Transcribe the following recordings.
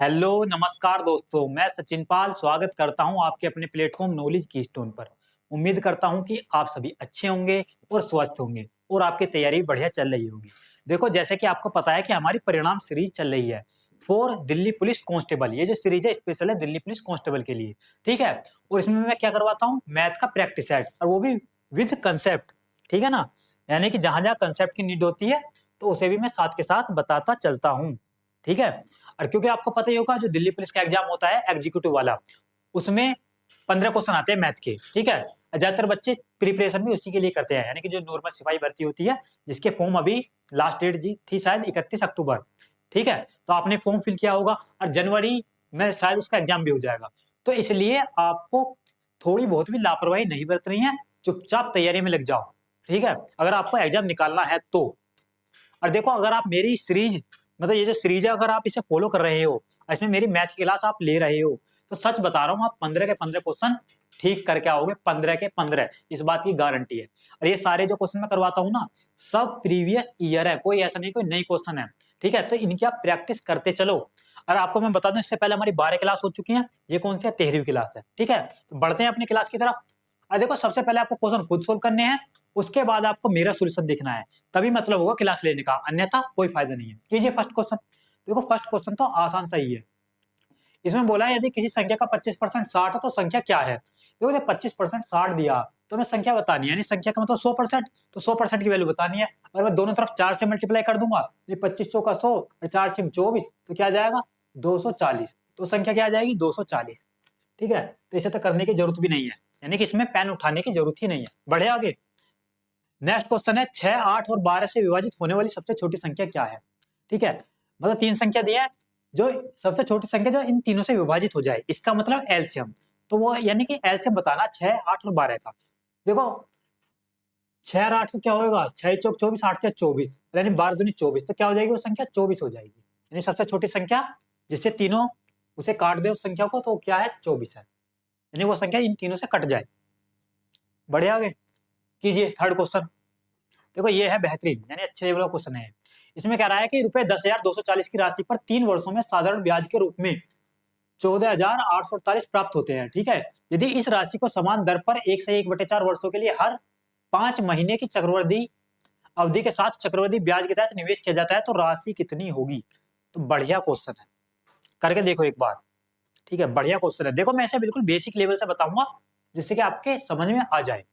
Hello नमस्कार दोस्तों, मैं सचिन पाल स्वागत करता हूं आपके अपने प्लेटफॉर्म नॉलेज की स्टोन पर। उम्मीद करता हूं कि आप सभी अच्छे होंगे और स्वस्थ होंगे और आपकी तैयारी बढ़िया चल रही होगी। देखो, जैसे कि आपको पता है कि हमारी परिणाम सीरीज चल रही है फॉर दिल्ली पुलिस कांस्टेबल। ये जो सीरीज है स्पेशल है दिल्ली पुलिस कांस्टेबल के लिए, ठीक है। और इसमें मैं क्या करवाता हूँ, मैथ का प्रैक्टिस सेट, और वो भी विद कंसेप्ट, ठीक है ना। यानी कि जहां जहां कंसेप्ट की नीड होती है तो उसे भी मैं साथ के साथ बताता चलता हूँ, ठीक है। और क्योंकि आपको पता ही होगा, जो दिल्ली पुलिस का एग्जाम होता है एग्जीक्यूटिव वाला, उसमें 15 क्वेश्चन आते हैं मैथ के, ठीक है। ज्यादातर बच्चे प्रिपरेशन भी उसी के लिए करते हैं, यानी कि जो नॉर्मल सिपाही भर्ती होती है, जिसके फॉर्म अभी लास्ट डेट जी थी शायद 31 अक्टूबर, ठीक है। तो आपने फॉर्म फिल किया होगा और जनवरी में शायद उसका एग्जाम भी हो जाएगा। तो इसलिए आपको थोड़ी बहुत भी लापरवाही नहीं बरतनी है, चुपचाप तैयारी में लग जाओ, ठीक है, अगर आपको एग्जाम निकालना है तो। और देखो, अगर आप मेरी सीरीज, मतलब ये जो सीरीज है, अगर आप इसे फॉलो कर रहे हो, इसमें मेरी मैथ की क्लास आप ले रहे हो, तो सच बता रहा हूँ, आप 15 के 15 क्वेश्चन ठीक करके आओगे, 15 के 15, इस बात की गारंटी है। और ये सारे जो क्वेश्चन मैं करवाता हूँ ना, सब प्रीवियस ईयर है, कोई ऐसा नहीं कोई नई क्वेश्चन है, ठीक है। तो इनकी आप प्रैक्टिस करते चलो। और आपको मैं बता दूं, इससे पहले हमारी 12 क्लास हो चुकी है, ये कौन सी है, 13वीं क्लास है, ठीक है। तो बढ़ते हैं अपनी क्लास की तरफ। और देखो, सबसे पहले आपको क्वेश्चन खुद सोल्व करने हैं, उसके बाद आपको मेरा सोल्यूशन देखना है, तभी मतलब होगा क्लास लेने का, अन्यथा कोई फायदा नहीं है। कीजिए फर्स्ट क्वेश्चन। देखो, फर्स्ट क्वेश्चन तो आसान सा ही है। इसमें बोला है, यदि किसी संख्या का 25% 60 है तो संख्या क्या है। देखो, जब 25% 60 दिया तो हमें संख्या बतानी है, यानी संख्या का मतलब 100%, तो 100% की वैल्यू बतानी है। अगर मैं दोनों तरफ 4 से मल्टीप्लाई कर दूंगा, ये 25 चौका 100 और 4 छक 24, तो क्या आ जाएगा 240। तो संख्या क्या आ जाएगी 240, ठीक है। तो इसे तो करने की जरूरत भी नहीं है, यानी कि इसमें पेन उठाने की जरूरत ही नहीं है। बढ़े आगे। नेक्स्ट क्वेश्चन है, 6, 8 और 12 से विभाजित होने वाली सबसे छोटी संख्या क्या है, ठीक है। मतलब तीन संख्या दी है, जो सबसे छोटी संख्या जो इन तीनों से विभाजित हो जाए, इसका मतलब एलसीएम। तो वो यानी कि एलसीएम बताना 6, 8 और 12 का। देखो, 6 और 8 का क्या होगा, 6 चौक 24, 8 क्या 24, यानी 12 दूनी 24, तो क्या हो जाएगी वो संख्या 24 हो जाएगी। यानी सबसे छोटी संख्या जिससे तीनों उसे काट दे उस संख्या को, तो क्या है 24 है, यानी वो संख्या इन तीनों से कट जाए। बढ़े आगे। कीजिए थर्ड क्वेश्चन। देखो, ये है बेहतरीन, यानी अच्छे लेवल का क्वेश्चन है। इसमें कह रहा है कि रुपए 10,240 की राशि पर 3 वर्षों में साधारण ब्याज के रूप में 14,848 प्राप्त होते हैं, ठीक है। यदि इस राशि को समान दर पर 1 से 1/4 वर्षों के लिए हर 5 महीने की चक्रवृद्धि अवधि के साथ चक्रवृद्धि ब्याज के तहत निवेश किया जाता है तो राशि कितनी होगी। तो बढ़िया क्वेश्चन है, करके देखो एक बार, ठीक है। बढ़िया क्वेश्चन है। देखो, मैं ऐसे बिल्कुल बेसिक लेवल से बताऊंगा, जिससे कि आपके समझ में आ जाए,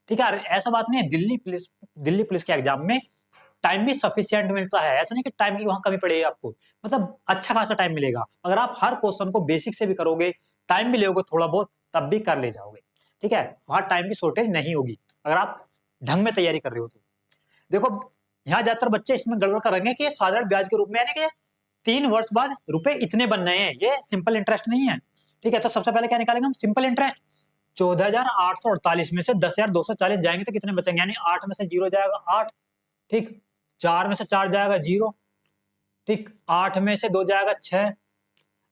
ठीक है। ऐसा बात नहीं है, दिल्ली पुलिस के एग्जाम में टाइम भी सफिशिएंट मिलता है, ऐसा नहीं कि टाइम की वहां कमी पड़ेगी आपको, मतलब अच्छा खासा टाइम मिलेगा। अगर आप हर क्वेश्चन को बेसिक से भी करोगे, टाइम भी लोगे थोड़ा बहुत, तब भी कर ले जाओगे, ठीक है। वहां टाइम की शॉर्टेज नहीं होगी अगर आप ढंग में तैयारी कर रहे हो तो। देखो, यहाँ ज्यादातर बच्चे इसमें गड़बड़ करेंगे कि साधारण ब्याज के रूप में, यानी कि 3 वर्ष बाद रुपए इतने बन रहे हैं, ये सिंपल इंटरेस्ट नहीं है, ठीक है। तो सबसे पहले क्या निकालेंगे हम, सिंपल इंटरेस्ट। 14,848 में से 10,240 जाएंगे तो कितने बचेंगे, यानी 8 में से 0 जाएगा 8, ठीक। 4 में से 4 जाएगा 0, ठीक। 8 में से 2 जाएगा 6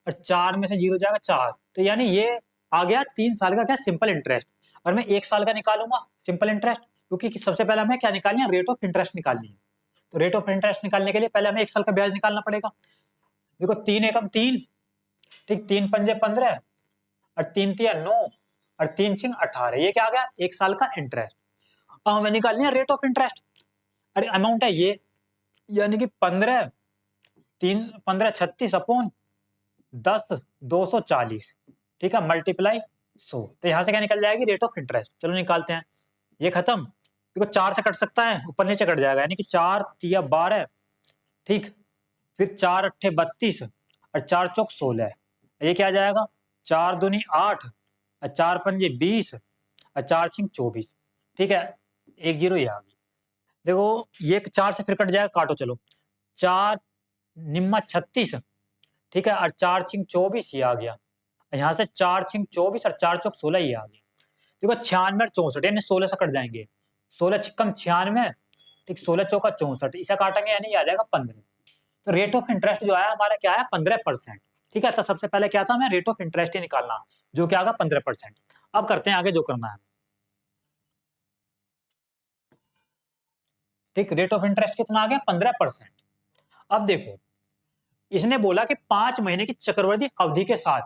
और 4 में से 0 जाएगा 4। तो यानी ये आ गया 3 साल का क्या, सिंपल इंटरेस्ट। और मैं 1 साल का निकालूंगा सिंपल इंटरेस्ट, क्योंकि सबसे पहले हमें क्या निकालनी है, रेट ऑफ इंटरेस्ट निकालनी है। तो रेट ऑफ इंटरेस्ट निकालने के लिए पहले हमें 1 साल का ब्याज निकालना पड़ेगा। देखो, 3 एकम 3, ठीक, 3 पंजे 15 और 3 तिया 9 और 3 छिंग 18, ये क्या आ गया 1 साल का इंटरेस्ट। अब हमें निकालनी है रेट ऑफ इंटरेस्ट। अरे अमाउंट है ये, यानी कि 15, 3 15 36 अपॉन 10,240, ठीक है, मल्टीप्लाई 100। तो यहां से क्या निकल जाएगी, रेट ऑफ इंटरेस्ट। चलो निकालते हैं, ये खत्म। देखो, 4 से कट सकता है, ऊपर नीचे कट जाएगा, यानी कि 4 तिया 12, ठीक। फिर 4 अट्ठे 32 और 4 चौक 16, ये क्या आ जाएगा 4 दूनी 8 और 4 पंजे 20 और 4 छिंग 24, ठीक है। एक जीरो ये आ गई। देखो, ये 4 से फिर कट जाएगा, काटो चलो। 4 निम्मा 36, ठीक है, और 4 छिंग 24 ये आ गया। यहाँ से 4 छिंग 24 और 4 चौक 16 ये आ गया। देखो, 96 और 64, यानी 16 से कट जाएंगे, 16 छिक्कम 96, ठीक, 16 चौका 64, इसे काटेंगे यानी ये आ जाएगा 15। तो रेट ऑफ इंटरेस्ट जो आया हमारा क्या है, 15%, ठीक है। तो सबसे पहले क्या था, हमें रेट ऑफ इंटरेस्ट ही निकालना, जो क्या आगा 15%। अब करते हैं आगे जो करना है, ठीक। रेट ऑफ इंटरेस्ट कितना आ गया 15%। अब देखो, इसने बोला कि 5 महीने की चक्रवृद्धि अवधि के साथ,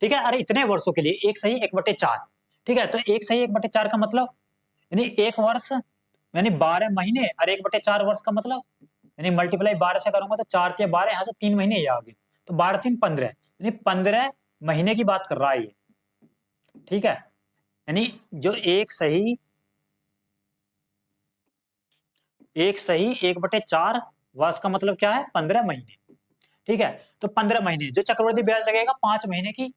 ठीक है, अरे इतने वर्षों के लिए 1 सही 1/4, ठीक है, तो 1 सही 1/4 का मतलब यानी 1 वर्ष यानी 12 महीने और 1/4 वर्ष का मतलब यानी मल्टीप्लाई 12 से करूंगा तो 4 के 12, यहाँ से 3 महीने ये आ गए, तो 12 3 15 यानी 15 महीने की बात कर रहा है ये, ठीक है, यानी जो 1 सही 1/4 वर्ष का मतलब क्या है 15 महीने, ठीक है, तो 15 महीने जो चक्रवृद्धि ब्याज लगेगा 5 महीने की,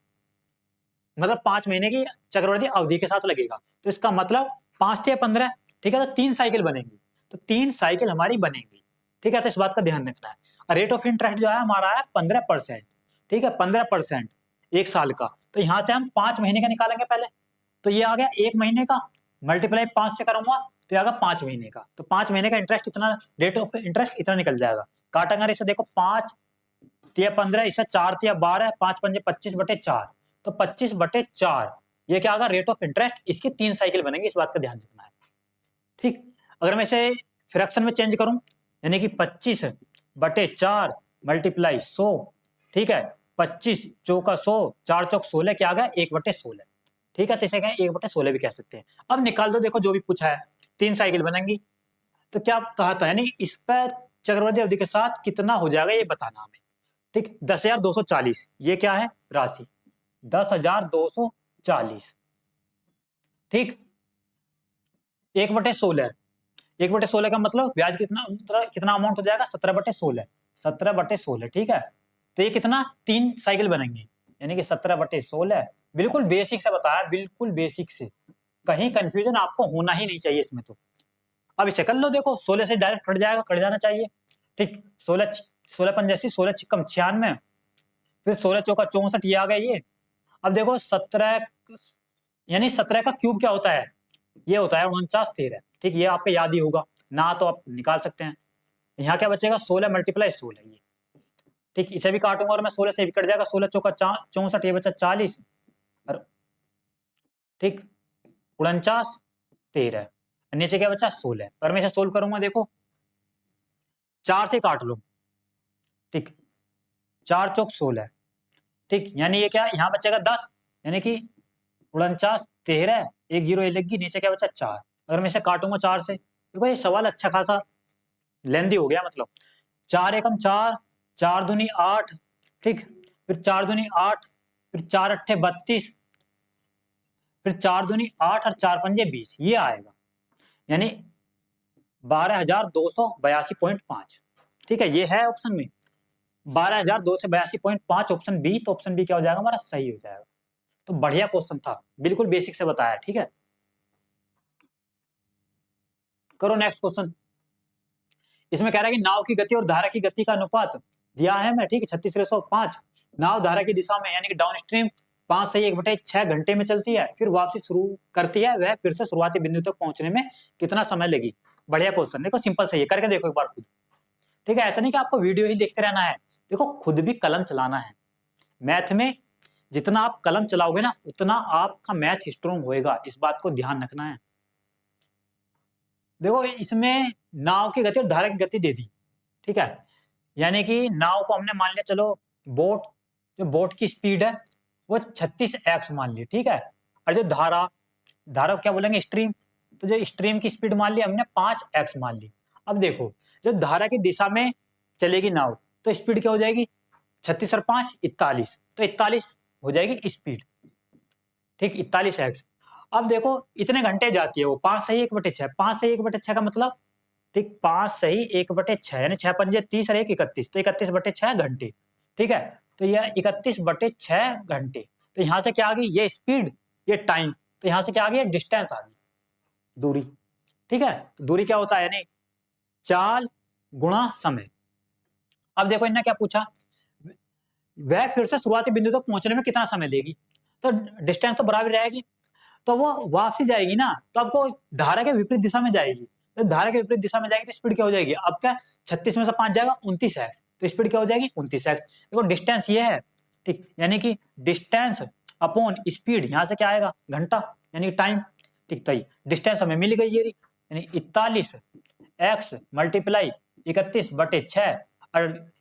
मतलब 5 महीने की चक्रवृद्धि अवधि के साथ लगेगा, तो इसका मतलब 5 से 15, ठीक है, तो 3 साइकिल बनेंगी, तो 3 साइकिल हमारी बनेंगी, ठीक है, तो इस बात का ध्यान रखना है। रेट ऑफ इंटरेस्ट जो है हमारा है 15%, ठीक है, 15% 1 साल का, तो यहाँ से हम 5 महीने का निकालेंगे पहले, तो ये आ गया 1 महीने का, मल्टीप्लाई 5 से करूंगा तो ये आ गया 5 महीने का, तो 5 महीने का इंटरेस्ट इतना, रेट ऑफ इंटरेस्ट इतना निकल जाएगा। काटेंगे इसे, देखो 5 तिया 15, इसे 4 तिया 12, 5 पंजे 25/4, तो 25/4 ये क्या होगा रेट ऑफ इंटरेस्ट, इसकी 3 साइकिल बनेंगे, इस बात का ध्यान रखना है, ठीक। अगर मैं इसे फ्रैक्शन में चेंज करूं यानी कि 25/4 मल्टीप्लाई 100, ठीक है, 25 चौका 100, 4 चौक 16, क्या आ गया 1/16, ठीक है, तो इसे 1/16 भी कह सकते हैं। अब निकाल दो, देखो जो भी पूछा है, 3 साइकिल बनेंगी, तो क्या कहा था यानी इस पर चक्रवृद्धि अवधि के साथ कितना हो जाएगा ये बताना हमें, ठीक। 10,240 ये क्या है राशि, 10,240, ठीक, 1/16, 1/16 का मतलब ब्याज कितना, कितना अमाउंट हो जाएगा 17/16, 17/16, ठीक है, तो ये कितना 3 साइकिल बनेंगी, यानी कि 17/16, बिल्कुल बेसिक से बताया, बिल्कुल बेसिक से, कहीं कंफ्यूजन आपको होना ही नहीं चाहिए इसमें। तो अब इसे कर लो, देखो 16 से डायरेक्ट कट जाएगा, कट जाना चाहिए, ठीक, 16 पंजासी 16 छिक्कम 96, फिर 16 चौका 64 ये आ गया ये। अब देखो 17 यानी 17 का क्यूब क्या होता है, ये होता है 49 13, ठीक, ये आपको याद ही होगा ना, तो आप निकाल सकते हैं। यहाँ क्या बचेगा 16 मल्टीप्लाई 16 ये, ठीक, इसे भी काटूंगा और मैं 16 से भी कट जाएगा, 16 चौका 64 ये बचा 40, और ठीक 49 13, नीचे क्या बचा 16, और मैं इसे सोल्व करूंगा, देखो 4 से काट लो, ठीक, 4 चौक 16, ठीक, यानी ये क्या यहाँ बचेगा 10, यानी कि 49 13, 1 0 ये लगी, नीचे क्या बचा 4, अगर मैं इसे काटूंगा 4 से, देखो ये सवाल अच्छा खासा लेंदी हो गया, मतलब 4 एकम 4, 4 दूनी 8, ठीक, फिर 4 दूनी 8, फिर 4 अट्ठे 32, फिर 4 दूनी 8 और 4 पंजे 20, ये आएगा, यानी 12,282.5, ठीक है, ये है ऑप्शन में 12,282.5 ऑप्शन बी, तो ऑप्शन बी क्या हो जाएगा हमारा सही हो जाएगा। तो बढ़िया क्वेश्चन था, बिल्कुल बेसिक से बताया, ठीक है। करो नेक्स्ट क्वेश्चन। इसमें कह रहा है कि नाव की गति और धारा की गति का अनुपात दिया है मैं, ठीक है, 36:5। नाव धारा की दिशा में यानी कि डाउन स्ट्रीम 5 से 1/6 घंटे में चलती है, फिर वापसी शुरू करती है, वह फिर से शुरुआती बिंदु तक पहुंचने में कितना समय लेगी। बढ़िया क्वेश्चन, देखो सिंपल सही है, करके देखो एक बार खुद, ठीक है, ऐसा नहीं कि आपको वीडियो ही देखते रहना है, देखो खुद भी कलम चलाना है। मैथ में जितना आप कलम चलाओगे ना उतना आपका मैथ स्ट्रॉन्ग होएगा, इस बात को ध्यान रखना है। देखो इसमें नाव की गति और धारा की गति दे दी, ठीक है, यानी कि नाव को हमने मान लिया, चलो बोट, जो बोट की स्पीड है वो 36x मान ली, ठीक है, और जो धारा, धारा को क्या बोलेंगे स्ट्रीम, तो जो स्ट्रीम की स्पीड मान ली हमने 5x मान ली। अब देखो जब धारा की दिशा में चलेगी नाव तो स्पीड क्या हो जाएगी 36 और 5 41, तो 41 हो जाएगी स्पीड, ठीक, 41x। अब देखो इतने घंटे जाती है वो, 5 सही 1/6, 5 सही 1/6 का मतलब, ठीक, 5 सही 1/6 यानी 6 पंजे 30 और 1 31, तो 31/6 घंटे, ठीक है, तो यह 31/6 घंटे, तो यहाँ से क्या आ गई ये स्पीड, ये टाइम, तो यहाँ से क्या आ गई डिस्टेंस आ गई, दूरी, ठीक है, तो दूरी क्या होता है यानी चाल गुणा समय। अब देखो इन्होंने क्या पूछा, वह फिर से शुरुआती बिंदु तक पहुंचने में कितना समय लेगी, तो डिस्टेंस तो बराबर रहेगी, तो वो वापसी जाएगी ना, तो आपको धारा के विपरीत दिशा में जाएगी, तो धारा के विपरीत दिशा में जाएगी तो स्पीड क्या हो जाएगी, अब क्या 36 में से 5 जाएगा 29x, तो स्पीड क्या हो जाएगी 29x। देखो डिस्टेंस ये है, ठीक, यानी कि डिस्टेंस अपॉन स्पीड, यहाँ से क्या आएगा घंटा यानी टाइम, ठीक, तो डिस्टेंस हमें मिल गई ये यानी 41x मल्टीप्लाई 31/6, और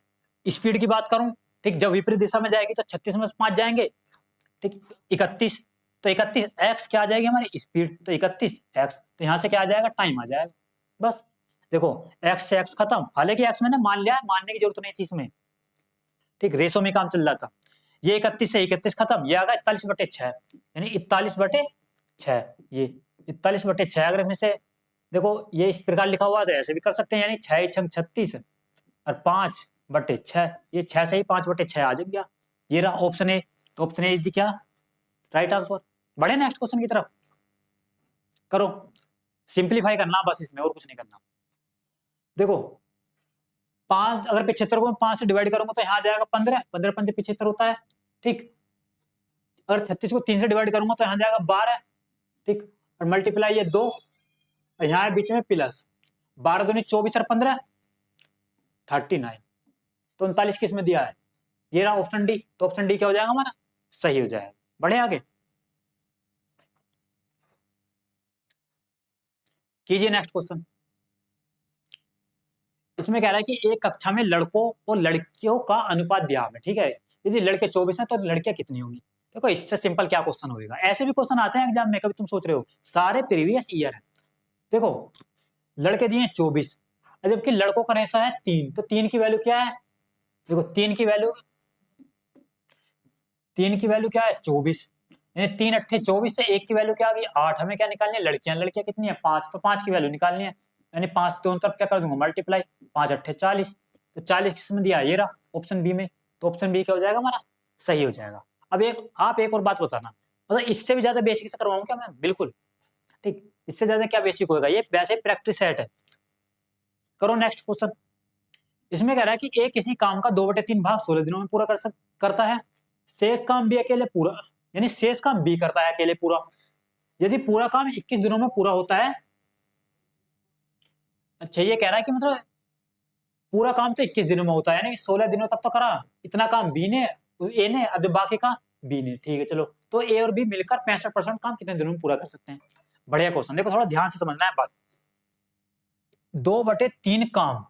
स्पीड की बात करूं ठीक, जब विपरीत दिशा में जाएगी तो 36 में से 5 जाएंगे, ठीक, 31, तो 31 एक्स क्या आ जाएगी हमारी स्पीड, तो 31 एक्स, तो यहाँ से क्या आ जाएगा टाइम आ जाएगा। बस देखो एक्स से एक्स खत्म, हालांकि एक्स मैंने मान लिया, मानने की जरूरत नहीं थी इसमें, ठीक, रेशो में काम चल रहा था। ये 31 से 31 खत्म, ये आ गया 41/6, यानी 41/6, ये 41/6 अगर इसमें से देखो ये इस प्रकार लिखा हुआ है तो ऐसे भी कर सकते हैं, यानी 6 × 36 और 5/6, ये 6 से ही 5/6 आ जाएगा। ये रहा ऑप्शन ए, तो ऑप्शन ए इज द क्या राइट आंसर। बढ़े नेक्स्ट क्वेश्चन की तरफ, करो, सिंप्लीफाई करना बस इसमें, और कुछ नहीं करना। देखो 5 अगर 75 को मैं 5 से डिवाइड करूंगा तो यहाँ आ जाएगा 15, 15 पंजे 75 होता है, ठीक। अगर 36 को 3 से डिवाइड करूंगा तो यहाँ जाएगा 12, ठीक, और मल्टीप्लाई ये 2, और यहाँ है बीच में प्लस 12 दूनी 24 और 15 39, तो 39 किस में दिया है, ये रहा ऑप्शन डी, तो ऑप्शन डी क्या हो जाएगा हमारा सही हो जाएगा। बढ़े आगे, कीजिए नेक्स्ट क्वेश्चन। इसमें कह रहा है कि एक कक्षा में लड़कों और लड़कियों का अनुपात दिया है, ठीक है, यदि लड़के 24 हैं तो लड़कियां कितनी होंगी। देखो इससे सिंपल क्या क्वेश्चन होगा, ऐसे भी क्वेश्चन आते हैं एग्जाम में, कभी तुम सोच रहे हो सारे प्रीवियस ईयर है। देखो लड़के दिए 24, जबकि लड़कों का रेशो है 3, तो 3 की वैल्यू क्या है, देखो 3 की वैल्यू क्या है 24, यानी 3 × 8 = 24, तो 1 की वैल्यू क्या आ गई 8, हमें क्या निकालनी है लड़कियां कितनी है 5, तो 5 की वैल्यू निकालनी है, यानी 5 दोनों तरफ क्या कर दूंगा मल्टीप्लाई, 5 × 8 = 40, तो 40 किसमें दिया ये रहा ऑप्शन बी में, तो ऑप्शन बी क्या हो जाएगा हमारा सही हो जाएगा। अब आप एक और बात बताना, मतलब इससे भी ज्यादा बेसिक से करवाऊं क्या मैं, बिल्कुल, ठीक, इससे ज्यादा क्या बेसिक होगा, ये वैसे प्रैक्टिस सेट है। करो नेक्स्ट क्वेश्चन। इसमें कह रहा है कि ए किसी काम का 2/3 भाग 16 दिनों में पूरा करता है, शेष काम बी अकेले पूरा, यानी शेष काम बी करता है अकेले पूरा, यदि पूरा काम 21 दिनों में पूरा होता है। अच्छा ये कह रहा है कि मतलब पूरा काम तो 21 दिनों में होता है, यानी 16 दिनों तक तो करा इतना काम बी ने, ए ने, अब बाकी का बी ने, ठीक है चलो, तो ए और बी मिलकर 65% काम कितने दिनों में पूरा कर सकते हैं। बढ़िया क्वेश्चन, देखो थोड़ा ध्यान से समझना है बात। 2/3 काम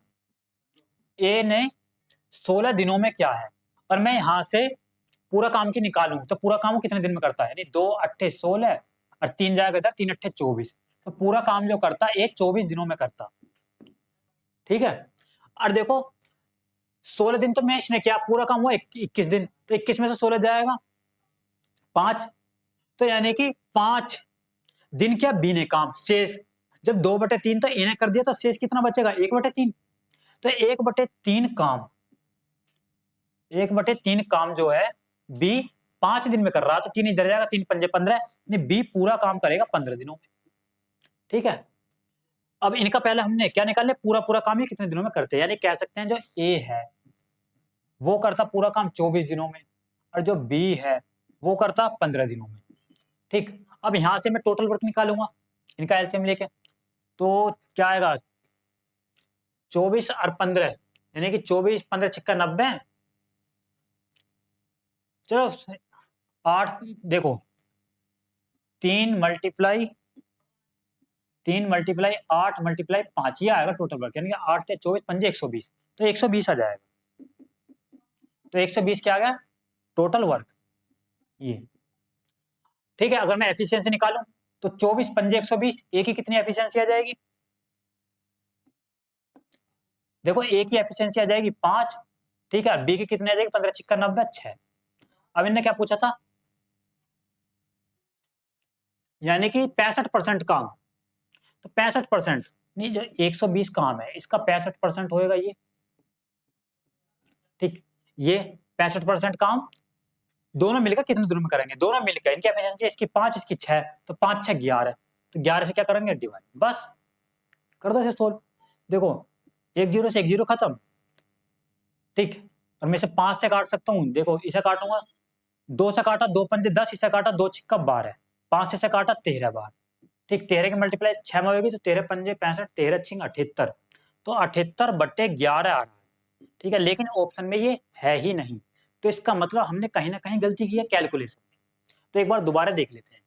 ए ने 16 दिनों में क्या है, और मैं यहां से पूरा काम की निकालूं तो पूरा काम कितने दिन में करता है, यानी 2 × 8 = 16 और 3 जाएगा इधर, 3 × 8 = 24, तो पूरा काम जो करता है 24 दिनों में करता, ठीक है। और देखो 16 दिन तो मैं इसने किया, पूरा काम हुआ 21 दिन, तो 21 में से 16 जाएगा 5, तो यानी कि 5 दिन क्या बी ने काम, शेष जब 2/3 तो ए ने कर दिया, तो शेष कितना बचेगा 1/3, तो 1/3 काम जो है बी 5 दिन में कर रहा, तो 3 इधर जाएगा, 3 × 5 = 15, बी पूरा काम करेगा 15 दिनों में, ठीक है। अब इनका पहले हमने क्या निकाल लिया, पूरा काम ये कितने दिनों में करते हैं, यानी कह सकते हैं जो ए है वो करता पूरा काम 24 दिनों में, और जो बी है वो करता 15 दिनों में, ठीक। अब यहां से मैं टोटल वर्क निकालूंगा इनका एलसीएम लेके, तो क्या आएगा 24 और 15, यानी कि 24 15 × 6 = 90, चलो 8, देखो 3 × 8 × 5 ये आएगा टोटल वर्क, यानी कि 8 × 24 = 120, तो 120 आ जाएगा, तो 120 क्या आ गया टोटल वर्क ये, ठीक है। अगर मैं एफिशिएंसी निकालूं तो 24 × 5 = 120, ए की कितनी एफिशिएंसी आ जाएगी, देखो ए की एफिशिएंसी आ जाएगी 5, ठीक है, बी की कितनी आ जाएगी 15 × 6 = 90 6। अब इनने क्या पूछा था, यानी कि 65% काम, तो 65% नहीं, जो 120 काम है इसका 65% होएगा ये, ठीक, ये 65% काम दोनों मिलकर कितने दिनों में करेंगे, दोनों मिलकर इनकी एफिशिएंसी इसकी 5 इसकी 6, तो 5 × 6 = 11, तो 11 से क्या करेंगे डिवाइड, बस कर दो इसे सोल्व। देखो 1 0 से 1 0 खत्म, ठीक, और मैं इसे 5 से काट सकता हूँ, देखो इसे काटूंगा 2 से काटा 2 × 5 = 10, इसे काटा 2 × 6 = 12, 5 से काटा 13 बार, ठीक, 13 की मल्टीप्लाई 6 में होगी, तो 13 × 5 = 65, 13 × 6 = 78, तो 78/11 आ रहा है, ठीक है, लेकिन ऑप्शन में ये है ही नहीं, तो इसका मतलब हमने कहीं ना कहीं गलती की है कैलकुलेशन। तो एक बार दोबारा देख लेते हैं,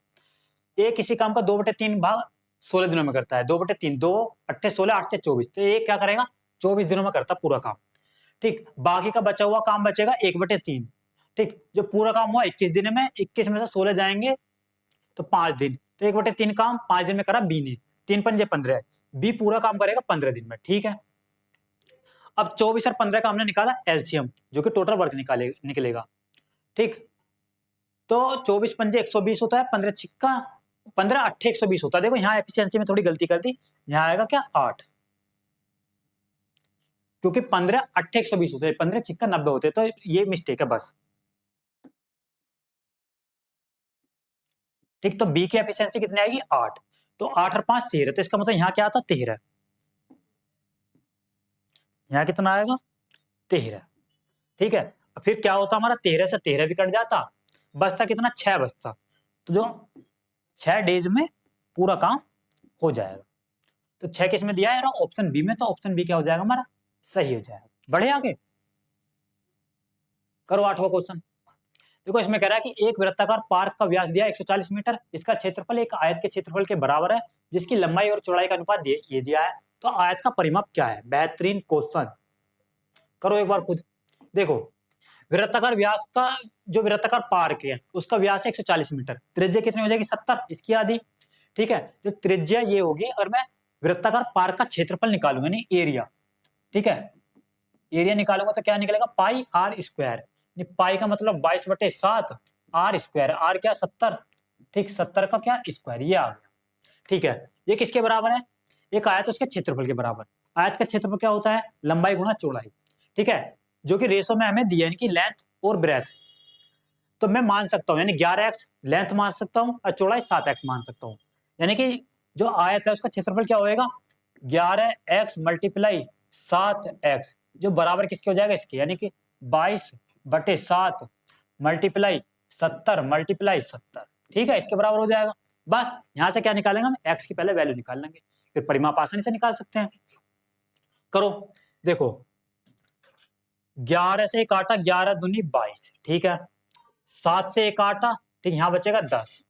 ए किसी काम का 2/3 भाग 16 दिनों में करता है, 2/3 2 × 8 = 16, 8 × 24, तो ये क्या करेगा 24 दिनों में करता पूरा काम, ठीक, बाकी का बचा हुआ काम बचेगा 1/3। ठीक, जो पूरा काम हुआ 21 दिन में, 21 में से 16 जाएंगे तो 5 दिन, तो 1/3 काम 5 दिन में करा बी ने, 3 पंजे 15, बी पूरा काम करेगा 15 दिन में। ठीक है, अब 24 और 15 का हमने निकाला एलसीएम, जो कि टोटल वर्क निकलेगा। ठीक, तो 24 पंजे 120 होता है, 15 छिक्का 15 अट्ठे 120 होता है। देखो यहाँ एफिशिएंसी में थोड़ी गलती कर दी, यहाँ आएगा क्या 8, क्योंकि 15 अट्ठे 120 होते हैं, 15 छिक्का 90 होते हैं, तो ये मिस्टेक है बस। ठीक, तो बी की एफिशिएंसी कितनी आएगी 8, तो 8 और 5 13, तो इसका मतलब यहाँ क्या आता 13, यहाँ कितना आएगा 13। ठीक है, फिर क्या होता हमारा 13 से 13 भी कट जाता, बचता कितना 6 बचता, तो जो 6 डेज में पूरा काम हो जाएगा। तो 6 किस में दिया है ऑप्शन बी में, तो ऑप्शन बी क्या हो जाएगा हमारा सही हो जाएगा। बढ़े आगे, करो 8वां क्वेश्चन। देखो इसमें कह रहा है कि एक वृत्ताकार पार्क का व्यास दिया 140 मीटर, इसका क्षेत्रफल एक आयत के क्षेत्रफल के बराबर है, जिसकी लंबाई और चौड़ाई का अनुपात ये दिया है, तो आयत का परिमाप क्या है। बेहतरीन क्वेश्चन, करो एक बार खुद। देखो वृत्ताकार व्यास का, जो वृत्ताकार पार्क है उसका व्यास है 140 मीटर, त्रिज्या कितनी हो जाएगी 70, इसकी आधी। ठीक है, तो त्रिज्या ये होगी, और मैं वृत्ताकार पार्क का क्षेत्रफल निकालूंगा, नहीं एरिया। ठीक है, एरिया निकालूंगा तो क्या निकलेगा पाई आर स्क्वायर, पाई का मतलब 22/7, आर स्क्वायर, आर क्या 70। ठीक, 70 का क्या स्क्वायर, ये आ गया। ठीक है, ये किसके बराबर है, एक आयत उसके क्षेत्रफल के बराबर। आयत का क्षेत्रफल क्या होता है लंबाई गुणा चौड़ाई। ठीक है, जो कि रेशो में हमें दिया, यानी कि लेंथ और ब्रेथ। तो मैं मान सकता हूँ, यानी 11x लेंथ मान सकता हूँ और चौड़ाई 7x मान सकता हूँ, यानी कि जो आयत है उसका क्षेत्रफल क्या होएगा 11x मल्टीप्लाई 7x, जो बराबर किसके हो जाएगा इसके, यानी कि 22/7 मल्टीप्लाई 70 मल्टीप्लाई 70। ठीक है, इसके बराबर हो जाएगा। बस यहां से क्या निकालेंगे हम, x की पहले वैल्यू निकाल लेंगे, फिर परिमाप आसानी से निकाल सकते हैं। करो, देखो 11 से एक आटा, 11 दूनी 22। ठीक है, 7 से एक आटा, ठीक, यहाँ बचेगा 10।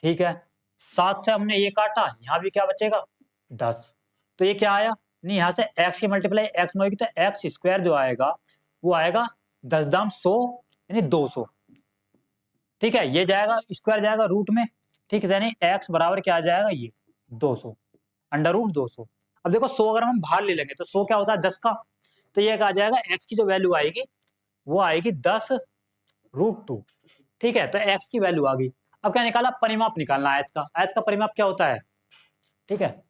ठीक है, 7 से हमने ये काटा, यहाँ भी क्या बचेगा 10। तो ये क्या आया, नहीं यहाँ से x की मल्टीप्लाई x में होगी, तो x स्क्वायर जो आएगा वो आएगा 10 दाम 100, यानी 200। ठीक है, ये जाएगा स्क्वायर जाएगा रूट में। ठीक है, यानी x बराबर क्या आ जाएगा ये 200, अंडर रूट 200। अब देखो 100 अगर हम बाहर ले लेंगे तो 100 क्या होता है 10 का, तो ये आ जाएगा x की जो वैल्यू आएगी वो आएगी 10√2। ठीक है, तो x की वैल्यू आ गई। अब क्या निकाला, परिमाप निकालना आयत का। आयत का परिमाप क्या होता है, ठीक है,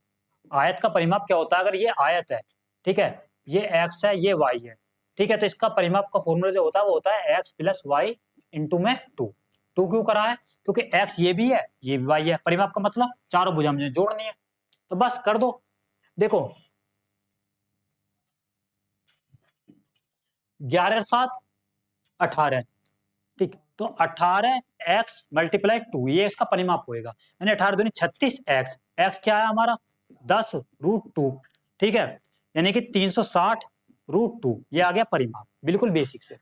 आयत का परिमाप क्या होता है, अगर ये आयत है, ठीक है, ये x है ये y है, ठीक है, तो इसका परिमाप का फॉर्मूला जो होता है वो होता है x + y इंटू में 2 क्यों करा है, क्योंकि x ये भी है ये भी y है, परिमाप का मतलब चारों भुजा मुझे जोड़नी है, तो बस कर दो। देखो 11 7 18, ठीक, तो 18x मल्टीप्लाई 2 ये इसका परिमाप होएगा, यानी 18 दूनी 36x, x क्या है हमारा 10√2। ठीक है, यानी कि 360√2, ये आ गया परिमाप, बिल्कुल बेसिक से।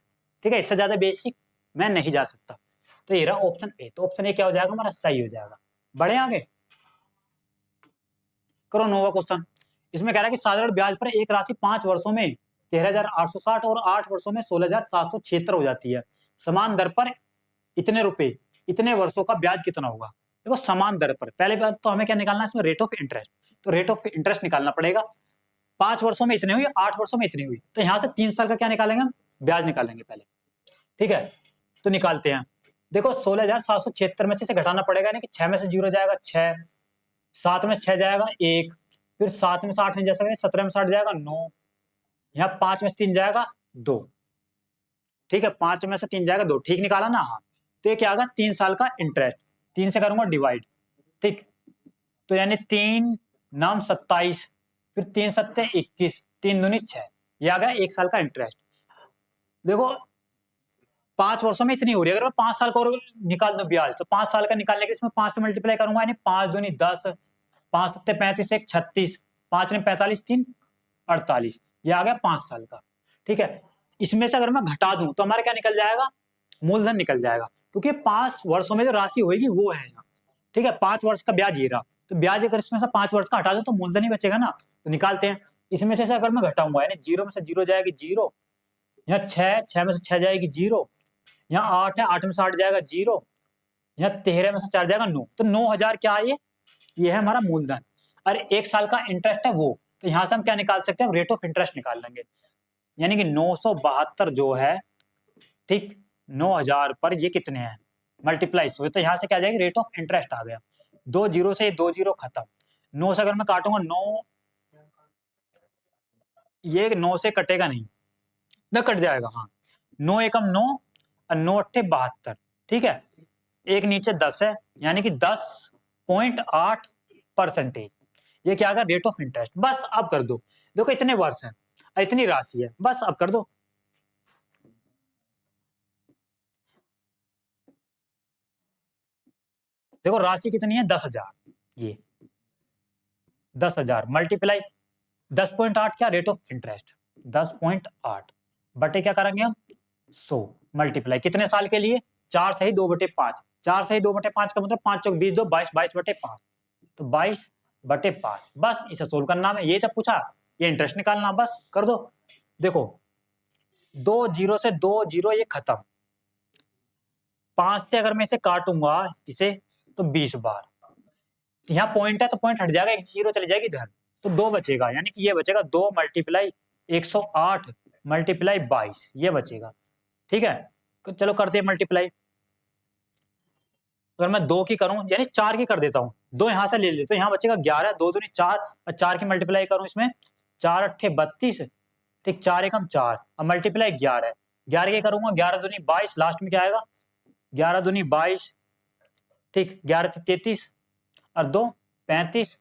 ठीक है, इससे ज्यादा बेसिक मैं नहीं जा सकता। तो ये रहा ऑप्शन ए, तो ऑप्शन ए क्या हो जाएगा हमारा सही हो जाएगा। बढ़े आगे, करो 9वां क्वेश्चन। इसमें कह रहा है कि साधारण ब्याज पर एक राशि 5 वर्षों में 13,860 और 8 वर्षों में 16,776 हो जाती है, समान दर पर इतने रुपए इतने वर्षों का ब्याज कितना होगा। देखो समान दर पर, पहले बात तो हमें क्या निकालना है इसमें रेट ऑफ इंटरेस्ट, तो रेट ऑफ इंटरेस्ट निकालना पड़ेगा। 5 वर्षों में इतनी हुई, 8 वर्षों में इतनी हुई, तो यहाँ से 3 साल का क्या निकालेंगे हम, ब्याज निकालेंगे पहले। ठीक है, तो निकालते हैं। देखो 16,776 में से इसे घटाना पड़ेगा, यानी कि 6 में से 0 जाएगा 6, 7 में से 6 जाएगा 1, फिर 7 में से 8 नहीं जा सकते, 17 में से 8 जाएगा 9, यहाँ 5 में से 3 जाएगा 2। ठीक है, 5 में से 3 जाएगा 2, ठीक निकाला ना, हाँ, तो ये क्या आएगा 3 साल का इंटरेस्ट, 3 से करूंगा डिवाइड। ठीक, तो यानी 3 9 27, फिर 3 7 21, 3 दूनी 6, ये आ गया 1 साल का इंटरेस्ट। देखो 5 वर्षों में इतनी हो रही है, अगर मैं 5 साल का और निकाल दूं ब्याज, तो 5 साल का निकालने के लिए इसमें 5 से मल्टीप्लाई करूंगा, यानी 5 दूनी 10, 5 7 35, 1 36, 5 ने 45, 3 48, ये आ गया 5 साल का। ठीक है, इसमें से अगर मैं घटा दूं तो हमारा क्या निकल जाएगा, मूलधन निकल जाएगा, क्योंकि 5 वर्षों में जो राशि होगी वो है यहाँ। ठीक है, 5 वर्ष का ब्याज ये रहा, तो ब्याज अगर इसमें से 5 वर्ष का हटा दो तो मूलधन ही बचेगा ना, तो निकालते हैं। इसमें से अगर मैं घटाऊंगा, यानी 0 में से 0 जाएगी 0, यहाँ 6, 6 में से 6 जाएगी 0, यहाँ 8 है, 8 में से 8 जाएगा 0, यहाँ 13 में से 4 जाएगा 9, तो 9,000 क्या है ये है हमारा मूलधन। और 1 साल का इंटरेस्ट है वो, तो यहाँ से हम क्या निकाल सकते हैं, रेट ऑफ इंटरेस्ट निकाल लेंगे। यानी कि 972 जो है, ठीक, 9,000 पर ये कितने हैं, मल्टीप्लाई हुए, तो यहाँ से क्या आ जाएगी, रेट ऑफ इंटरेस्ट आ गया। 2 जीरो से 2 जीरो खत्म, 9 से अगर मैं काटूंगा 9, ये 9 से कटेगा नहीं, न कट जाएगा, हाँ, 9 एकम 9 और 9 अट्ठे 72, ठीक है, एक नीचे 10 है, यानी कि 10.8%। ये क्या आएगा, रेट ऑफ इंटरेस्ट। बस अब कर दो, देखो इतने वर्ष हैं, इतनी राशि है, बस अब कर दो। देखो राशि कितनी है, 10,000, ये 10,000 मल्टीप्लाई 10.8 क्या, रेट ऑफ इंटरेस्ट, 10.8 बटे क्या करेंगे हम, 100 मल्टीप्लाई कितने साल के लिए, 4 सही 2/5, 4 सही 2/5 का मतलब 5 चौक 20, 2 22, 22/5, तो 22/5। बस इसे सोल्व करना है, ये जब पूछा ये इंटरेस्ट निकालना, बस कर दो। देखो 2 जीरो से 2 जीरो ये खत्म, 5 से अगर मैं इसे काटूंगा इसे, तो 20 बार, यहाँ पॉइंट है तो पॉइंट हट जाएगा, एक जीरो चली जाएगी इधर, तो 2 बचेगा, यानी कि ये बचेगा 2 मल्टीप्लाई 108 मल्टीप्लाई 22, ये बचेगा, ठीक है। तो चलो करते हैं मल्टीप्लाई, अगर मैं 2 की करूं, यानी 4 की कर देता हूं, 2 यहां से ले लेते, तो यहाँ बचेगा 11, 2 दूनी 4, और 4 की मल्टीप्लाई करूं इसमें, 4 अट्ठे 32, ठीक, 4 एकम 4, और मल्टीप्लाई 11, 11 की करूंगा, 11 दूनी 22, लास्ट में क्या आएगा, 11 दूनी 22, ठीक, 11 33 और 2 35,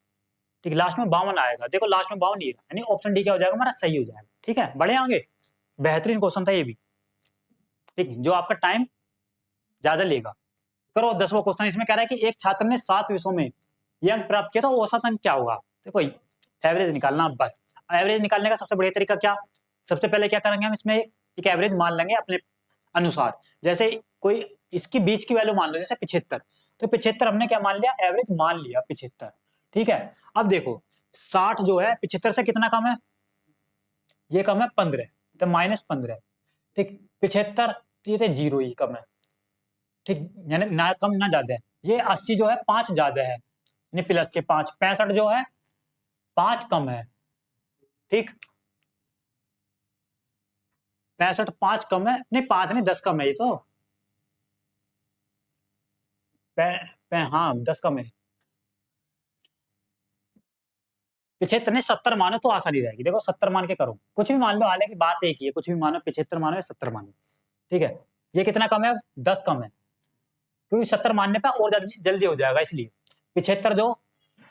ठीक, लास्ट में 52 आएगा। देखो लास्ट में 52 नहीं है, यानी ऑप्शन डी क्या हो जाएगा हमारा, सही हो जाएगा, ठीक है। बढ़े आगे, बेहतरीन क्वेश्चन था ये भी, ठीक, जो आपका टाइम ज्यादा लेगा। करो 10वां क्वेश्चन, इसमें कह रहा है कि एक छात्र ने 7 विषयों में ये अंक प्राप्त किया, तो औसत अंक क्या होगा। देखो एवरेज निकालना, बस एवरेज निकालने का सबसे बढ़िया तरीका क्या, सबसे पहले क्या करेंगे हम, इसमें एक एवरेज मान लेंगे अपने अनुसार, जैसे कोई इसकी बीच की वैल्यू मान लो, जैसे 75, तो 75 हमने क्या मान लिया, एवरेज मान लिया 75, ठीक है। अब देखो 60 जो है 75 से कितना कम है, ये कम है 15, तो -15, ठीक, 75 ये तो 0 ही कम है, ठीक, यानी ना कम ना ज्यादा है। ये 80 जो है 5 ज्यादा है, यानी प्लस के 5, 65 जो है 5 कम है, ठीक, 65 5 कम है, नहीं 5 नहीं 10 कम है, ये तो हाँ 10 कम है, 75 नहीं 70 मानो तो आसानी रहेगी। देखो 70 मान के करो, कुछ भी मान लो, हालांकि बात एक ही है, कुछ भी मानो, 75 मानो या 70 मानो, ठीक है। ये कितना कम है, 10 कम है, क्योंकि 70 मानने पे और जल्दी हो जाएगा, इसलिए 75 जो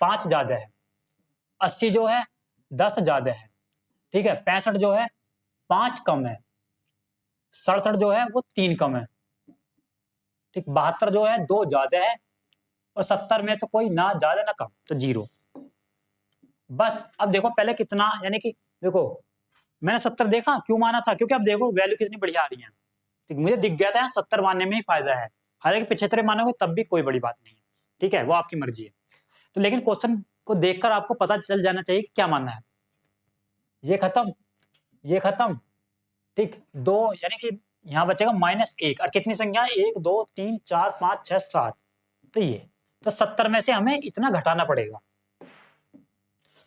5 ज्यादा है, 80 जो है 10 ज्यादा है, ठीक है, 65 जो है 5 कम है, 67 जो है वो 3 कम है, ठीक, 72 जो है 2 ज्यादा है, और 70 में तो कोई ना ज्यादा ना कम, तो 0। बस अब देखो पहले कितना, यानी कि देखो मैंने 70 देखा, क्यों माना था, क्योंकि अब देखो वैल्यू कितनी बढ़िया आ रही है, ठीक, मुझे दिख गया था 70 मानने में ही फायदा है, हालांकि 75 मानोगे तब भी कोई बड़ी बात नहीं है, ठीक है, वो आपकी मर्जी है। तो लेकिन क्वेश्चन को देखकर आपको पता चल जाना चाहिए कि क्या मानना है। ये खत्म, ये खत्म, ठीक, 2, यानी कि यहाँ बचेगा -1, और कितनी संख्या है, 1 2 3 4 5 6 7, तो ये, तो 70 में से हमें इतना घटाना पड़ेगा,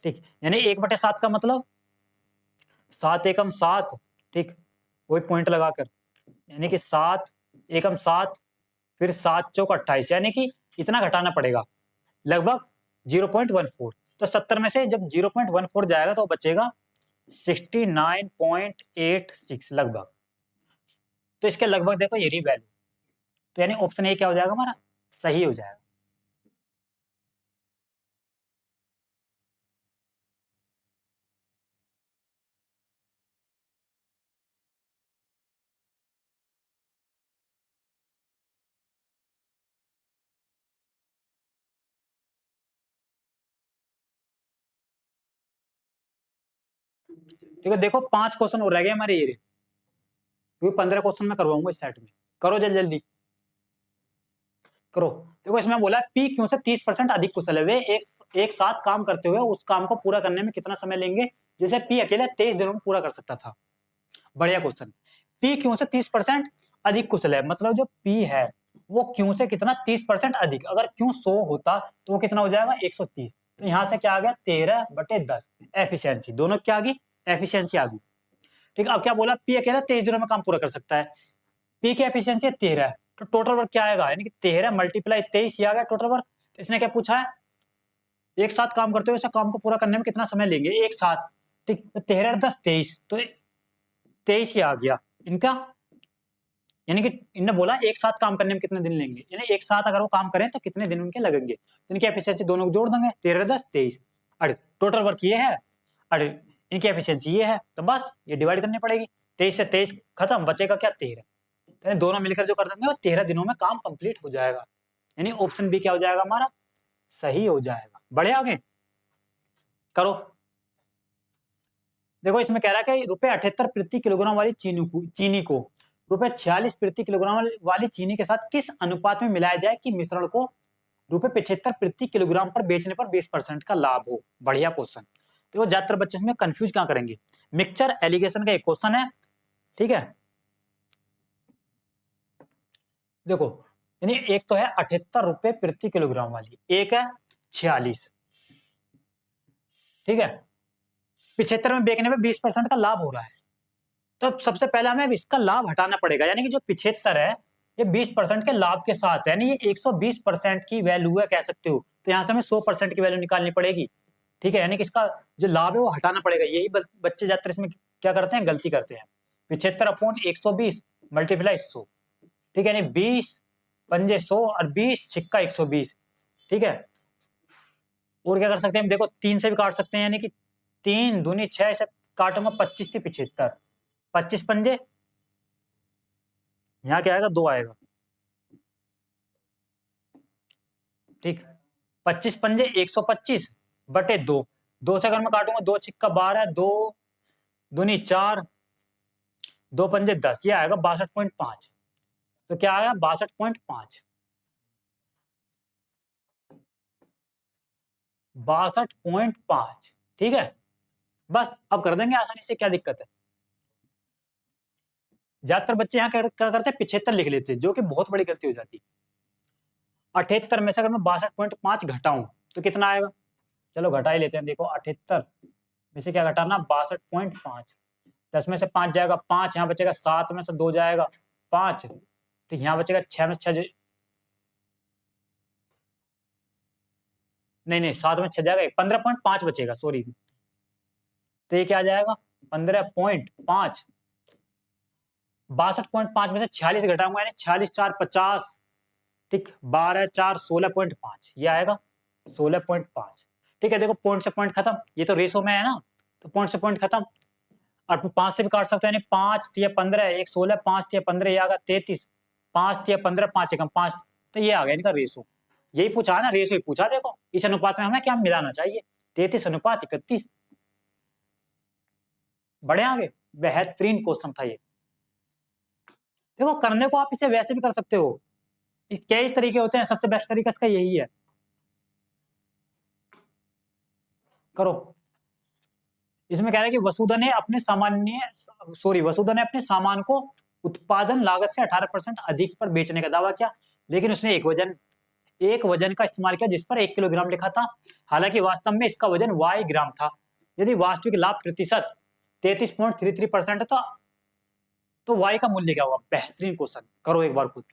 ठीक, यानी 1/7 का मतलब 7 एकम 7, ठीक, वही पॉइंट लगाकर, यानी कि 7 एकम 7, फिर 7 चौक 28, यानी कि इतना घटाना पड़ेगा, लगभग 0.14। तो 70 में से जब 0.14 जाएगा तो बचेगा 69.86 लगभग, तो इसके लगभग देखो ये रही वैल्यू, तो यानी ऑप्शन ए क्या हो जाएगा हमारा, सही हो जाएगा। ठीक है, देखो 5 क्वेश्चन और रह गए हमारे ये, क्योंकि 15 क्वेश्चन मैं करवाऊंगा इस सेट में, करो जल्दी जल्दी करो। देखो इसमें बोला पी क्यू से 30% अधिक कुशल है, वे एक साथ काम करते हुए उस काम को पूरा करने में कितना समय लेंगे, जैसे पी अकेले 23 दिनों में पूरा कर सकता था। बढ़िया क्वेश्चन। P Q से 30% अधिक कुशल है, मतलब जो P है वो Q से कितना 30% अधिक। अगर Q 100 होता तो वो कितना हो जाएगा 130। तो यहाँ से क्या आ गया 13/10 एफिशिएंसी। दोनों क्या आ गई एफिशिएंसी आ गई। ठीक है, अब क्या बोला P अकेला 23 दिनों में काम पूरा कर सकता है। P की एफिशिएंसी 13 है, तो टोटल वर्क क्या आएगा, यानी कि 13 × 23 ये आ गया टोटल वर्क। तो इसने क्या पूछा है, एक साथ काम करते हुए इस काम को पूरा करने में कितना समय लेंगे एक साथ। ठीक, तो 13 10 23, तो 23 ही आ गया इनका। यानी कि इन्होंने बोला एक साथ काम करने में कितने दिन लेंगे, यानी एक साथ अगर वो काम करें तो कितने दिन उनके लगेंगे। तो इनकी एफिशिएंसी दोनों को जोड़ देंगे, 13 10 23। अरे टोटल वर्क ये है, अरे इनकी एफिशिएंसी ये है, तो बस ये डिवाइड करनी पड़ेगी। 23 से 23 खत्म, बचेगा क्या 13। तो दोनों मिलकर जो कर देंगे वो 13 दिनों में काम कंप्लीट हो जाएगा। यानी ऑप्शन बी क्या हो जाएगा हमारा, सही हो जाएगा। बढ़े आगे करो। देखो इसमें कह रहा है कि ₹78 प्रति किलोग्राम वाली चीनी को ₹46 प्रति किलोग्राम वाली चीनी के साथ किस अनुपात में मिलाया जाए कि मिश्रण को ₹75 प्रति किलोग्राम पर बेचने पर 20% का लाभ हो। बढ़िया क्वेश्चन। देखो ज्यादातर बच्चे इसमें कंफ्यूज क्या करेंगे, मिक्सचर एलिगेशन का एक क्वेश्चन है, ठीक है। देखो यानी एक तो है ₹78 प्रति किलोग्राम वाली, एक है 46, ठीक है। 75 में बेचने में 20% का लाभ हो रहा है, तो सबसे पहले हमें इसका लाभ हटाना पड़ेगा, यानी कि जो 75 है ये 20% के लाभ के साथ है, यानी ये 120% की वैल्यू है कह सकते हो। तो यहाँ से हमें 100% की वैल्यू निकालनी पड़ेगी, ठीक है। यानी कि इसका जो लाभ है वो हटाना पड़ेगा। यही बच्चे ज्यादातर इसमें क्या करते हैं, गलती करते हैं। 75/120 × 100, ठीक है, यानी 20 पंजे 100 और 20 छिक्का 120, ठीक है। और क्या कर सकते हैं, देखो 3 से भी काट सकते हैं, यानी कि 3 दूनी 6 से काटूंगा 25 थी 75, 25 पंजे, यहाँ क्या आएगा 2 आएगा, ठीक। 25 पंजे 125/2, 2 से अगर मैं काटूंगा 2 छिक्का 12, 2 दूनी 4, 2 पंजे 10, ये आएगा 62.5। तो क्या आया 62.5, 62.5, ठीक है। बस अब कर देंगे आसानी से, क्या दिक्कत है। ज्यादातर बच्चे यहाँ क्या करते हैं 75 लिख लेते हैं, जो कि बहुत बड़ी गलती हो जाती है। 78 में से अगर मैं 62.5 घटाऊं तो कितना आएगा, चलो घटा ही लेते हैं। देखो 78 में से क्या घटाना 62.5, 10 में से 5 जाएगा 5, यहाँ बचेगा 7 में से 2 जाएगा 5, तो यहाँ बचेगा 6 में 6 नहीं नहीं 7 में 6 जाएगा 15.5 बचेगा, सॉरी। तो ये क्या आ जाएगा 15.5, 62.5 में से 46 घटाऊंगा, यानी 46 4 50, ठीक, 12 4 16.5, ये आएगा 16.5, ठीक है। देखो पॉइंट से पॉइंट खत्म, ये तो रेशो में है ना, तो पॉइंट से पॉइंट खत्म। और 5 से भी काट सकते हैं, यानी 5 3 15, 1 16, 5 3 15, ये आ गया 33, 5 3 15, 5 एकम 5, तो ये आ गया इनका रेशो। यही पूछा है ना, रेशो ही पूछा। देखो इस अनुपात में हमें क्या मिलाना चाहिए, 33:31। बढ़े आगे, बेहतरीन क्वेश्चन था ये। देखो करने को आप इसे वैसे भी कर सकते हो, इस कई तरीके होते हैं, सबसे बेस्ट तरीका इसका यही है। करो। इसमें कह रहा है कि वसुधा ने अपने सामान को उत्पादन लागत से 18% अधिक पर बेचने का दावा किया, लेकिन उसने एक वजन का इस्तेमाल किया जिस पर 1 किलोग्राम लिखा था। हालांकि वास्तव में इसका वजन y ग्राम था। यदि वास्तविक लाभ प्रतिशत 33.33% है तो y का मूल्य क्या होगा। बेहतरीन क्वेश्चन, करो एक बार खुद,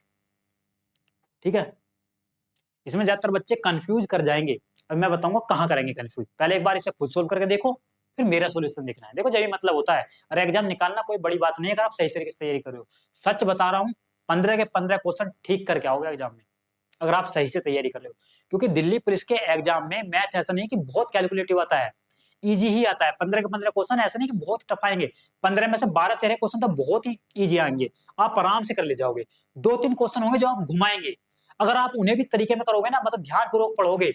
ठीक है। इसमें ज्यादातर बच्चे कंफ्यूज कर जाएंगे, और मैं बताऊंगा कहां करेंगे कंफ्यूज। पहले एक बार इसे खुद सोल्व करके देखो, फिर मेरा सॉल्यूशन देखना है। देखो जब भी मतलब होता है, अरे एग्जाम निकालना कोई बड़ी बात नहीं है अगर आप सही तरीके से तैयारी कर रहे हो। सच बता रहा हूँ, 15 के 15 क्वेश्चन ठीक करके आओगे एग्जाम में, अगर आप सही से तैयारी कर रहे हो। क्योंकि दिल्ली पुलिस के एग्जाम में मैथ ऐसा नहीं कि बहुत कैलकुलेटिव आता है, इजी ही आता है। 15 के 15 क्वेश्चन ऐसा नहीं कि बहुत टफ आएंगे, 15 में से 12-13 क्वेश्चन तो बहुत ही इजी आएंगे, आप आराम से कर ले जाओगे। 2-3 क्वेश्चन होंगे जो आप घुमाएंगे, अगर आप उन्हें भी तरीके में करोगे ना, मतलब ध्यानपूर्वक पढ़ोगे,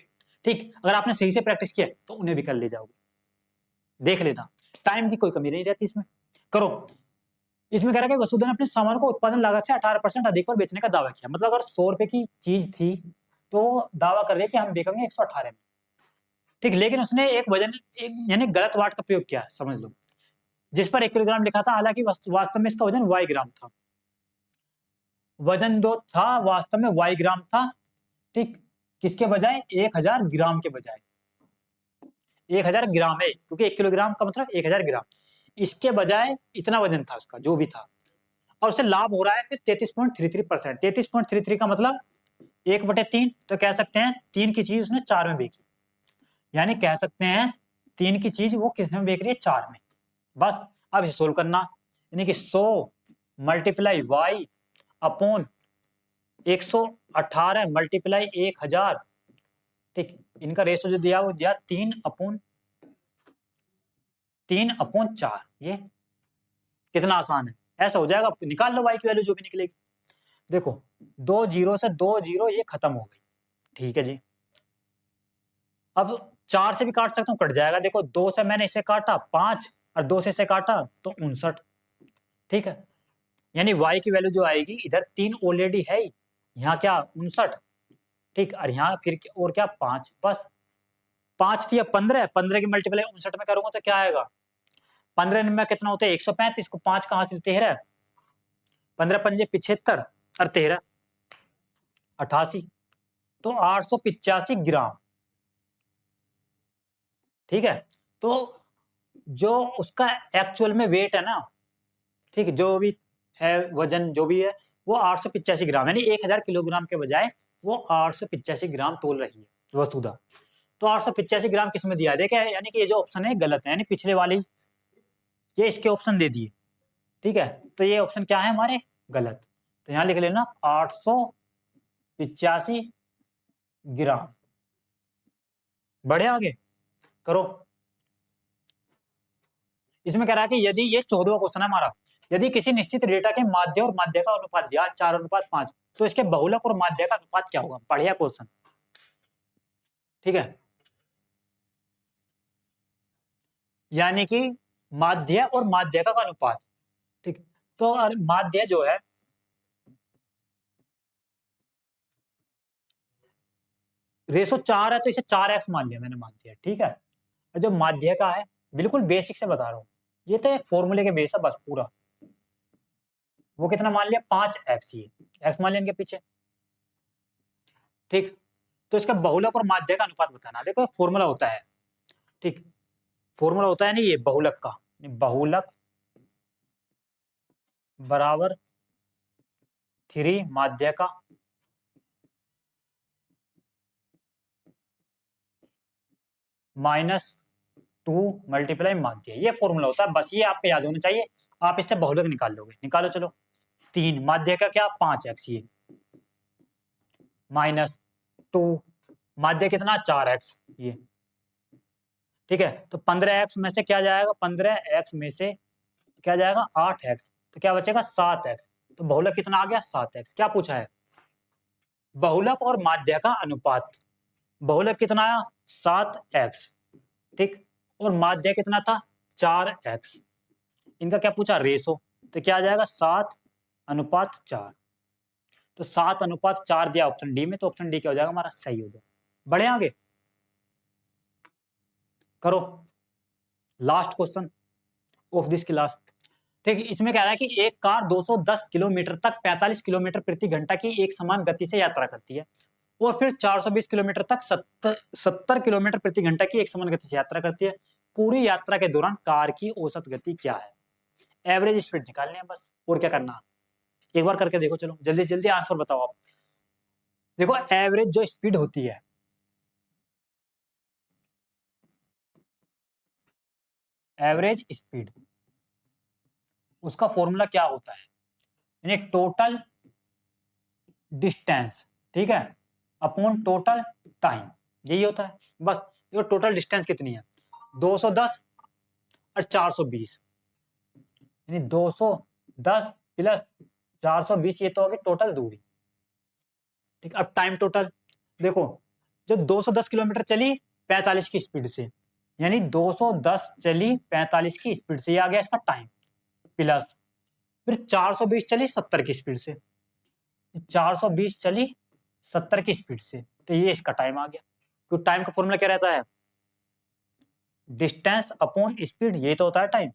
ठीक, अगर आपने सही से प्रैक्टिस किया तो उन्हें भी कर ले जाओगे। देख लेना, टाइम की कोई कमी नहीं रहती इसमें। करो। इसमें कह रहा है कि वसुधा ने अपने सामान को उत्पादन लागत से 18% अधिक पर बेचने का दावा किया। मतलब अगर 100 रुपए की चीज थी तो दावा कर रहे हैं कि हम बेचेंगे 118 में, ठीक। लेकिन उसने एक यानी गलत वाट का प्रयोग किया, समझ लो। जिस पर 1 किलोग्राम लिखा था, हालांकि वास्तव में इसका वजन y ग्राम था। वजन जो था वास्तव में y ग्राम था, ठीक, किसके बजाय 1000 ग्राम के बजाय। 1000 ग्राम है, क्योंकि 1 किलोग्राम का मतलब 1000 ग्राम, इसके बजाय इतना वजन था उसका जो भी था, और उससे लाभ हो रहा है फिर 33.33%। 33.33 का मतलब 1/3, तो कह सकते हैं 3 की चीज उसने 4 में बेची, यानी कह सकते हैं 3 की चीज वो किस में बेच रही है, 4 में। बस अब इसे सोल्व करना, यानी कि 100 मल्टीप्लाई वाई अपॉन 118 मल्टीप्लाई 1000, ठीक, इनका रेशो जो दिया वो दिया 3/4। ये कितना आसान है, ऐसा हो जाएगा, निकाल लो वाई की वैल्यू जो भी निकलेगी। देखो 2 जीरो से 2 जीरो ये खत्म हो गई, ठीक है जी। अब 4 से भी काट सकता हूँ, कट जाएगा। देखो 2 से मैंने इसे काटा 5, और 2 से इसे काटा तो 59, ठीक है। यानी y की वैल्यू जो आएगी, इधर 3 ऑलरेडी है, यहाँ क्या 59, ठीक, और यहाँ फिर और क्या 5, बस 5 थी, 15, 15 की मल्टीप्लाई 59 में करूंगा तो क्या आएगा, 15 में कितना होता है 135 को 5 कहां से 13, 15 पंजे 75 और 13 88, तो 885 ग्राम, ठीक है। तो जो उसका एक्चुअल में वेट है ना, ठीक है, जो भी है वजन जो भी है वो 885 ग्राम, यानी 1000 किलोग्राम के बजाय वो 885 ग्राम तोल रही है वसुधा। तो 885 ग्राम किस में दिया है, देखिए, यानी कि ये जो ऑप्शन है गलत है, यानी पिछले वाली ये इसके ऑप्शन दे दिए, ठीक है। तो ये ऑप्शन क्या है हमारे, गलत। तो यहां लिख लेना 885 ग्राम। बढ़े आगे, करो। इसमें कह रहा है कि यदि ये 14वां क्वेश्चन है हमारा, यदि किसी निश्चित डेटा के माध्य और माध्य का अनुपात दिया 4:5, तो इसके बहुलक और माध्य का अनुपात क्या होगा। बढ़िया क्वेश्चन, ठीक है। यानी कि माध्य और माध्यिका का अनुपात, ठीक। तो माध्य जो है, रेशो 4 है तो इसे 4x मान लिया मैंने, माध्य, ठीक है। और जो माध्य का है, बिल्कुल बेसिक से बता रहा हूं, ये तो एक फॉर्मूले के बेस है बस पूरा, वो कितना मान लिया 5x, ये x मान लिया इनके पीछे, ठीक। तो इसका बहुलक और माध्य का अनुपात बताना। देखो फॉर्मूला होता है, ठीक, फॉर्मूला होता है नहीं ये बहुलक का, बहुलक बराबर 3 माध्य का -2 मल्टीप्लाई माध्य, ये फॉर्मूला होता है बस, ये आपको याद होना चाहिए। आप इससे बहुलक निकाल लोगे, निकालो चलो। 3 माध्य का क्या 5x, ये -2 माध्य कितना 4x, ये, ठीक है। तो 15x में से क्या जाएगा, 15x में से क्या जाएगा 8x, तो क्या बचेगा 7x। तो बहुलक कितना आ गया 7x। क्या पूछा है, बहुलक और माध्य का अनुपात। बहुलक कितना आया 7x, ठीक, और माध्य कितना था 4x। इनका क्या पूछा, रेशो, तो क्या आ जाएगा 7:4। तो 7:4 दिया ऑप्शन डी में, तो ऑप्शन डी क्या हो जाएगा हमारा, सही हो जाएगा। बढ़े आगे, करो last question of this class, ठीक। इसमें कह रहा है कि एक कार 210 किलोमीटर तक 45 किलोमीटर प्रति घंटा की एक समान गति से यात्रा करती है, और फिर 420 किलोमीटर तक 70 किलोमीटर प्रति घंटा की एक समान गति से यात्रा करती है। पूरी यात्रा के दौरान कार की औसत गति क्या है। एवरेज स्पीड निकालनी है बस, और क्या करना। एक बार करके देखो, चलो जल्दी जल्दी आंसर बताओ आप। देखो एवरेज जो स्पीड होती है, एवरेज स्पीड, उसका फॉर्मूला क्या होता है, यानी टोटल डिस्टेंस, ठीक है, अपॉन टोटल टाइम, यही होता है बस। देखो टोटल डिस्टेंस कितनी है 210 और 420, यानी 210 प्लस 420, ये तो होगी टोटल दूरी, ठीक। अब टाइम टोटल देखो, जब 210 किलोमीटर चली 45 की स्पीड से, यानी 210 चली 45 की स्पीड से, ये आ गया इसका टाइम, प्लस फिर 420 चली 70 की स्पीड से, 420 चली 70 की स्पीड से, तो ये इसका टाइम आ गया। तो टाइम का फॉर्मूला क्या रहता है, डिस्टेंस अपॉन स्पीड, ये तो होता है टाइम।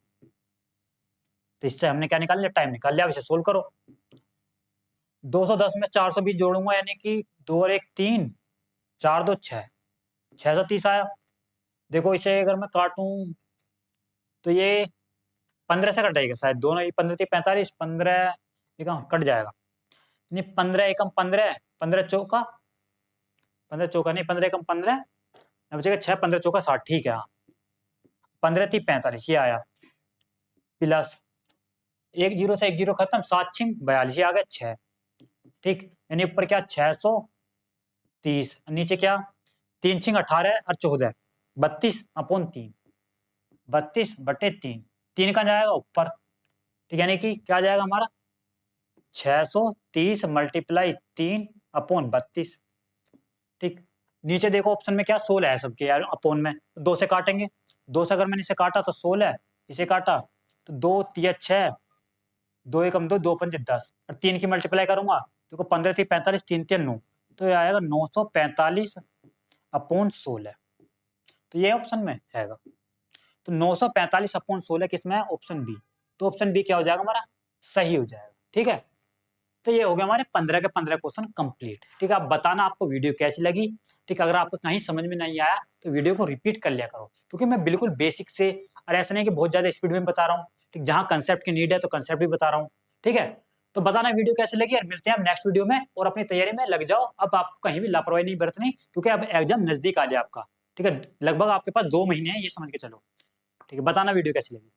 तो इससे हमने क्या निकाल लिया, टाइम निकाल लिया। अब इसे सोल्व करो। 210 में 420 जोड़ूंगा, यानी कि 2 और 1 3, 4 2 6, 630 आया। देखो इसे अगर मैं काटूं तो ये 15 से कटेगा शायद, दोनों ही 15 45, 15 एकम कट जाएगा, यानी 15 एकम 15, 15 चौका, 15 चौका नहीं, 15 एकम 15, बचेगा 6, 15 चौका 60, ठीक है। हाँ, 15 3 45 ये आया, प्लस एक जीरो से एक जीरो खत्म, 7 छिंग 42 आ गया 6, ठीक। यानी ऊपर क्या 630, नीचे क्या 3 छिंग 18 और 14, 32 अपॉन 3, 32 बटे 3, 3 का जाएगा ऊपर, ठीक। यानी कि क्या जाएगा हमारा 630 मल्टीप्लाई 3 अपॉन 32, ठीक। नीचे देखो ऑप्शन में क्या 16 है सबके यार, अपोन में 2 से काटेंगे, 2 से अगर मैंने इसे काटा तो 16, इसे काटा तो 2 3 6, 2 एकम 2, 2 पंच 10, और 3 की मल्टीप्लाई करूंगा तो 15 3 45, 3 3 9, तो ये आएगा 945 अपॉन 16, तो ये ऑप्शन में आएगा। तो 945 अपॉन 16 किसमें है, ऑप्शन बी। तो ऑप्शन बी क्या हो जाएगा हमारा, सही हो जाएगा, ठीक है। तो ये हो गया हमारे 15 के 15 क्वेश्चन कंप्लीट, ठीक है। आप बताना आपको वीडियो कैसी लगी, ठीक। अगर आपको कहीं समझ में नहीं आया तो वीडियो को रिपीट कर लिया करो, क्योंकि मैं बिल्कुल बेसिक से, और ऐसा नहीं कि बहुत ज्यादा स्पीड में बता रहा हूँ, ठीक। जहाँ कंसेप्ट की नीड है तो कंसेप्ट भी बता रहा हूँ, ठीक है। तो बताना वीडियो कैसी लगी, और मिलते हैं आप नेक्स्ट वीडियो में, और अपनी तैयारी में लग जाओ। अब आपको कहीं भी लापरवाही नहीं बरतनी, क्योंकि अब एग्जाम नजदीक आ गया आपका, ठीक है। लगभग आपके पास 2 महीने हैं, ये समझ के चलो, ठीक है। बताना वीडियो कैसी लगी।